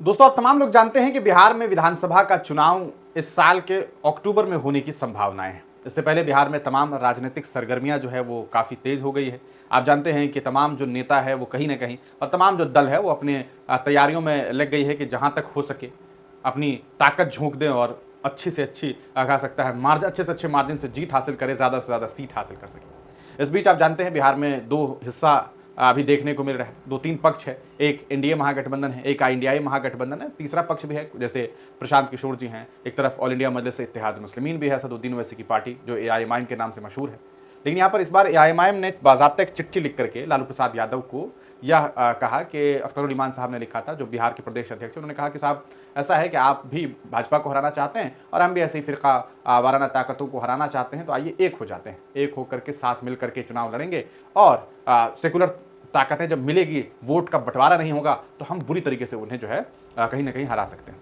दोस्तों, आप तमाम लोग जानते हैं कि बिहार में विधानसभा का चुनाव इस साल के अक्टूबर में होने की संभावनाएं हैं। इससे पहले बिहार में तमाम राजनीतिक सरगर्मियां जो है वो काफ़ी तेज हो गई है। आप जानते हैं कि तमाम जो नेता है वो कहीं ना कहीं और तमाम जो दल है वो अपने तैयारियों में लग गई है कि जहां तक हो सके अपनी ताकत झोंक दें और अच्छी से अच्छी कहा सकता है मार्जिन अच्छे से अच्छे मार्जिन से जीत हासिल करें, ज़्यादा से ज़्यादा सीट हासिल कर सकें। इस बीच आप जानते हैं बिहार में दो हिस्सा अभी देखने को मिल रहा है। दो तीन पक्ष है, एक एनडीए महागठबंधन है, एक इंडियाई महागठबंधन है, तीसरा पक्ष भी है जैसे प्रशांत किशोर जी हैं, एक तरफ ऑल इंडिया मजलिस इत्तेहाद मुस्लिमीन भी है असदुद्दीन ओवैसी की पार्टी जो एआईएमआईएम के नाम से मशहूर है। लेकिन यहाँ पर इस बार एआईएमआईएम ने बाज़ाब्ता एक चिट्ठी लिख करके लालू प्रसाद यादव को यह कहा कि अख्तरुल ईमान साहब ने लिखा था जो बिहार के प्रदेश अध्यक्ष, उन्होंने कहा कि साहब ऐसा है कि आप भी भाजपा को हराना चाहते हैं और हम भी ऐसी फिरका वाराना ताकतों को हराना चाहते हैं, तो आइए एक हो जाते हैं, एक होकर के साथ मिल करके चुनाव लड़ेंगे और सेकुलर ताकतें जब मिलेगी, वोट का बंटवारा नहीं होगा तो हम बुरी तरीके से उन्हें जो है कहीं ना कहीं हरा सकते हैं।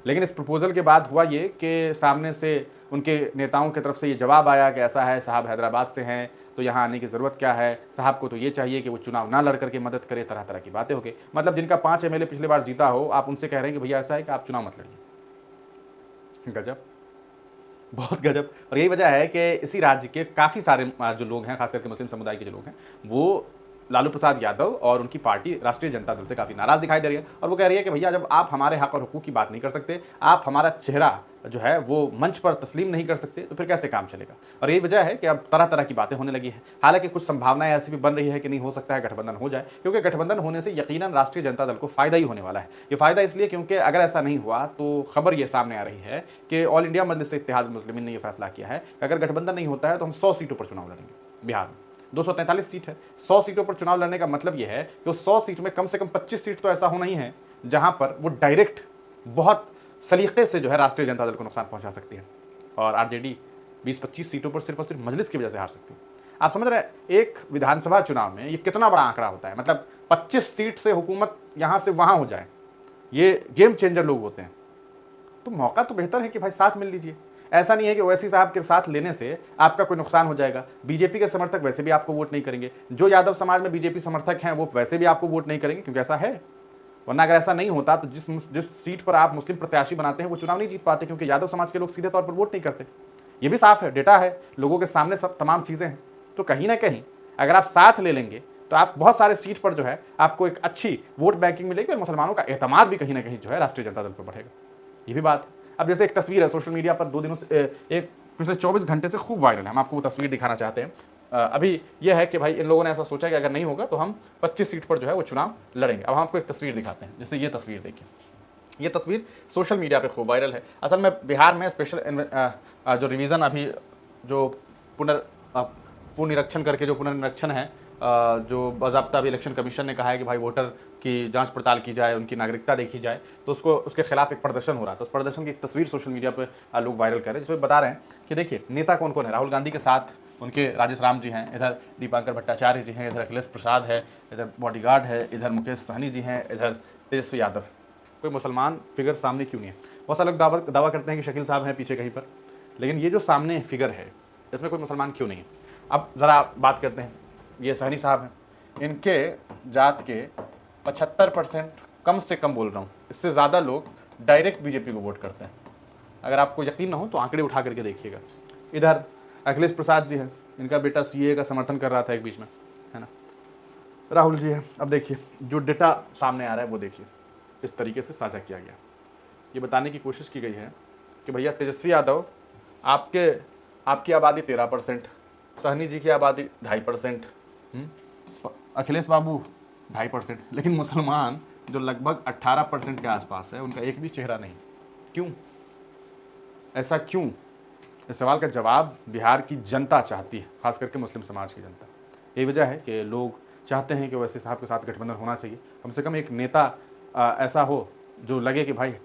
लेकिन इस प्रपोजल के बाद हुआ ये कि सामने से उनके नेताओं की तरफ से ये जवाब आया कि ऐसा है साहब, हैदराबाद से हैं तो यहाँ आने की ज़रूरत क्या है, साहब को तो ये चाहिए कि वो चुनाव ना लड़ करके मदद करे, तरह तरह की बातें हो गई। मतलब जिनका 5 एमएलए पिछले बार जीता हो, आप उनसे कह रहे हैं कि भैया ऐसा है कि आप चुनाव मत लड़िए। गजब, बहुत गजब। और यही वजह है कि इसी राज्य के काफ़ी सारे जो लोग हैं, खास करके मुस्लिम समुदाय के जो लोग हैं, वो लालू प्रसाद यादव और उनकी पार्टी राष्ट्रीय जनता दल से काफ़ी नाराज़ दिखाई दे रही है और वो कह रही है कि भैया जब आप हमारे हक और हुकूक की बात नहीं कर सकते, आप हमारा चेहरा जो है वो मंच पर तस्लीम नहीं कर सकते, तो फिर कैसे काम चलेगा। और यही वजह है कि अब तरह तरह की बातें होने लगी हैं। हालांकि कुछ संभावनाएं ऐसी भी बन रही है कि नहीं, हो सकता है गठबंधन हो जाए, क्योंकि गठबंधन होने से यकीनन राष्ट्रीय जनता दल को फायदा ही होने वाला है। ये फायदा इसलिए क्योंकि अगर ऐसा नहीं हुआ तो खबर ये सामने आ रही है कि ऑल इंडिया मजलिस इत्तेहाद मुस्लिमीन ने यह फैसला किया है कि अगर गठबंधन नहीं होता है तो हम 100 सीटों पर चुनाव लड़ेंगे। बिहार में 243 सीट है, 100 सीटों पर चुनाव लड़ने का मतलब यह है कि उस 100 सीट में कम से कम 25 सीट तो ऐसा होना ही है जहां पर वो डायरेक्ट बहुत सलीके से जो है राष्ट्रीय जनता दल को नुकसान पहुंचा सकती है और आरजेडी 20-25 सीटों पर सिर्फ और सिर्फ मजलिस की वजह से हार सकती है। आप समझ रहे हैं एक विधानसभा चुनाव में ये कितना बड़ा आंकड़ा होता है। मतलब 25 सीट से हुकूमत यहां से वहां हो जाए, ये गेम चेंजर लोग होते हैं। तो मौका तो बेहतर है कि भाई साथ मिल लीजिए। ऐसा नहीं है कि ओवैसी साहब के साथ लेने से आपका कोई नुकसान हो जाएगा। बीजेपी के समर्थक वैसे भी आपको वोट नहीं करेंगे, जो यादव समाज में बीजेपी समर्थक हैं वो वैसे भी आपको वोट नहीं करेंगे, क्योंकि ऐसा है। वरना अगर ऐसा नहीं होता तो जिस सीट पर आप मुस्लिम प्रत्याशी बनाते हैं वो चुनाव नहीं जीत पाते, क्योंकि यादव समाज के लोग सीधे तौर पर वोट नहीं करते। ये भी साफ है, डेटा है, लोगों के सामने सब तमाम चीज़ें हैं। तो कहीं ना कहीं अगर आप साथ ले लेंगे तो आप बहुत सारे सीट पर जो है आपको एक अच्छी वोट बैंकिंग मिलेगी और मुसलमानों का एतमाद भी कहीं ना कहीं जो है राष्ट्रीय जनता दल पर बढ़ेगा। ये भी बात है। अब जैसे एक तस्वीर है सोशल मीडिया पर 2 दिनों से एक पिछले 24 घंटे से खूब वायरल है, हम आपको वो तस्वीर दिखाना चाहते हैं। अभी यह है कि भाई इन लोगों ने ऐसा सोचा कि अगर नहीं होगा तो हम 25 सीट पर जो है वो चुनाव लड़ेंगे। अब हम आपको एक तस्वीर दिखाते हैं, जैसे ये तस्वीर देखिए। ये तस्वीर सोशल मीडिया पे खूब वायरल है। असल में बिहार में स्पेशल जो रिवीजन अभी जो पुनरीक्षण करके जो पुनर्निरीक्षण है, जो बाज़ाब्ता अभी इलेक्शन कमीशन ने कहा है कि भाई वोटर की जांच पड़ताल की जाए, उनकी नागरिकता देखी जाए, तो उसके खिलाफ एक प्रदर्शन हो रहा है। तो उस प्रदर्शन की एक तस्वीर सोशल मीडिया पर लोग वायरल कर रहे हैं, जिसमें बता रहे हैं कि देखिए नेता कौन कौन है। राहुल गांधी के साथ उनके राजेश राम जी हैं, इधर दीपांकर भट्टाचार्य जी हैं, इधर अखिलेश प्रसाद है, इधर बॉडीगार्ड है, इधर मुकेश सहनी जी हैं, इधर तेजस्वी यादव। कोई मुसलमान फिगर सामने क्यों नहीं है। बहुत सारे लोग दावा करते हैं कि शकील साहब हैं पीछे कहीं पर, लेकिन ये जो सामने फिगर है इसमें कोई मुसलमान क्यों नहीं है। अब ज़रा बात करते हैं, ये सहनी साहब हैं, इनके जात के 75% कम से कम बोल रहा हूँ, इससे ज़्यादा लोग डायरेक्ट बीजेपी को वोट करते हैं। अगर आपको यकीन ना हो तो आंकड़े उठा करके देखिएगा। इधर अखिलेश प्रसाद जी हैं, इनका बेटा सीए का समर्थन कर रहा था एक बीच में, है ना। राहुल जी हैं। अब देखिए जो डेटा सामने आ रहा है वो देखिए, इस तरीके से साझा किया गया। ये बताने की कोशिश की गई है कि भैया तेजस्वी यादव आपकी आबादी 13%, सहनी जी की आबादी 2.5%, अखिलेश बाबू 2.5%, लेकिन मुसलमान जो लगभग 18% के आसपास है उनका एक भी चेहरा नहीं। क्यों, ऐसा क्यों? इस सवाल का जवाब बिहार की जनता चाहती है, खास करके मुस्लिम समाज की जनता। यही वजह है कि लोग चाहते हैं कि वैसे साहब के साथ गठबंधन होना चाहिए। कम से कम एक नेता ऐसा हो जो लगे कि भाई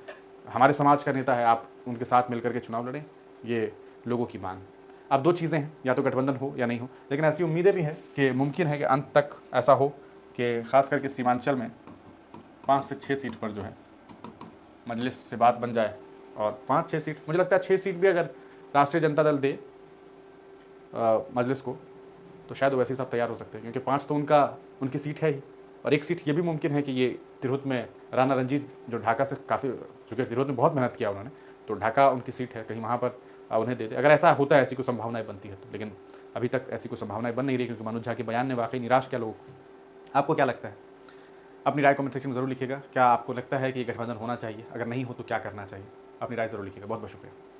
हमारे समाज का नेता है, आप उनके साथ मिलकर के चुनाव लड़ें। ये लोगों की मांग। अब 2 चीज़ें हैं, या तो गठबंधन हो या नहीं हो, लेकिन ऐसी उम्मीदें भी हैं कि मुमकिन है कि अंत तक ऐसा हो कि खास करके सीमांचल में 5 से 6 सीट पर जो है मजलिस से बात बन जाए, और 5-6 सीट, मुझे लगता है 6 सीट भी अगर राष्ट्रीय जनता दल दे मजलिस को तो शायद वैसे ही सब तैयार हो सकते हैं, क्योंकि 5 तो उनकी सीट है ही। और एक सीट ये भी मुमकिन है कि ये तिरहुत में राणा रंजीत जो ढाका से काफ़ी, चूँकि तिरहुत में बहुत मेहनत किया उन्होंने, तो ढाका उनकी सीट है, कहीं वहाँ पर उन्हें दे दे। अगर ऐसा होता है, ऐसी कोई संभावनाएँ बनती है तो, लेकिन अभी तक ऐसी कोई संभावनाएँ बन नहीं रही, क्योंकि मनोज झा के बयान ने वाक़ई निराश किया लोगों को। आपको क्या लगता है? अपनी राय कमेंट सेक्शन में ज़रूर लिखिएगा। क्या आपको लगता है कि ये गठबंधन होना चाहिए? अगर नहीं हो तो क्या करना चाहिए? अपनी राय ज़रूर लिखिएगा। बहुत बहुत शुक्रिया।